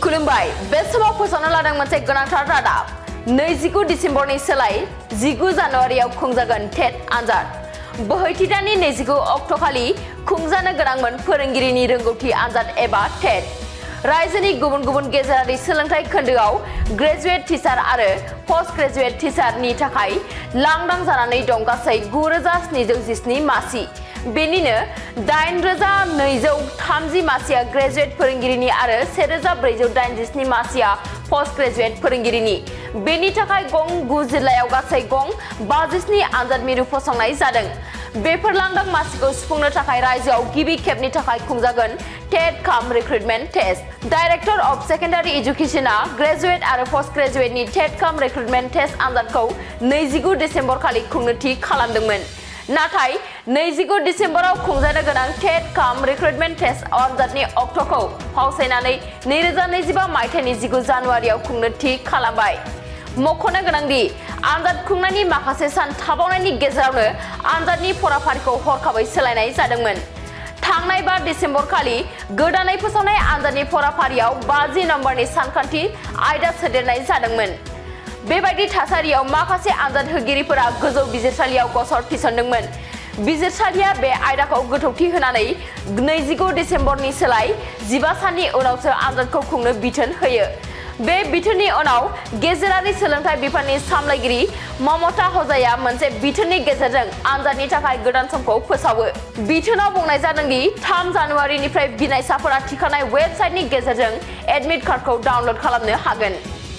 खुलुमबाय बे समाव फोसावनो लादों मोनसे गोनांथार रादाब 29 दिसेम्बरनि सोलाय 19 जानुवारियाव खुंजागोन टेट आनजाद बोहैथि दाननि 29 अक्ट'खालि खुंजानो गोनांमोन फोरोंगिरिनि रोंगौथि आनजाद एबा टेट रायजोनि गुबुन गुबुन गेजेरारि सोलोंथाइ खोन्दोआव ग्रेजुवेट टिचार आरो पोस्ट ग्रेजुवेट टिचारनि थाखाय लांदां जानानै दं गासै 9717 मासि बेनिनो 8230 मासिया ग्रेजुवेट फोरोंगिरिनि आरो 1487 मासिया पोस्ट ग्रेजुवेट फोरोंगिरिनि बेनि थाखाय गं 9 जिल्लायाव गासै गं 57 आनजाद मिरु फसंनाय जादों बेफोर लांदां मासिखौ सुफुंनो थाखाय रायजोआव गिबि खेबनि थाखाय खुंजागोन TET cum recruitment test director of secondary एजुकेशनआ ग्रेजुवेट आरो पोस्ट ग्रेजुवेटनि टेट काम रिक्रुटमेन्ट टेस्ट आनजादखौ 29 दिसेम्बर खालि खुंनो थि खालामदोंमोन नाथाय 29 दिसेम्बराव खुंजानो गोनां टेट काम रिक्रुटमेन्ट टेस्ट आनजादनि अक्ट'खौ फावसायनानै 2025 मायथाइनि 19 जानुवारियाव खुंनो थि खालामबाय मख'नो गोनांदि आनजाद खुंनायनि माखासे सान थाबावनायनि गेजेरावनो आनजादनि फराफारिखौ हरखाबै सोलायनाय जादोंमोन थांनाय 5 दिसेम्बर खालि गोदानै फोसावनाय आनजादनि फराफारियाव 50 नम्बरनि सानखान्थि आयदा सोदेरनाय जादोंमोन बेबायदि थासारियाव माखासे आनजाद होगिरिफोरा गोजौ बिजिरसालियाव गसर थिसनदोंमोन बिजिरसालिया बे आयदाखौ गोथौथि होनानै 29 दिसेम्बरनि सोलाय 15 साननि उनावसो आनजादखौ खुंनो बिथोन होयो बे बिथोननि उनाव गेजेरारि सोलोंथाइ बिफाननि सामलायगिरि ममता हजाया मोनसे बिथोननि गेजेरजों आनजादनि थाखाय गोदान समखौ फोसावो बिथोनाव बुंनाय जादों दि 3 जानुवारिनिफ्राय बिनायसाफोरा थिखानाय वेबसाइटनि गेजेरजों एडमिट कार्डखौ डाउनलड खालामनो हागोन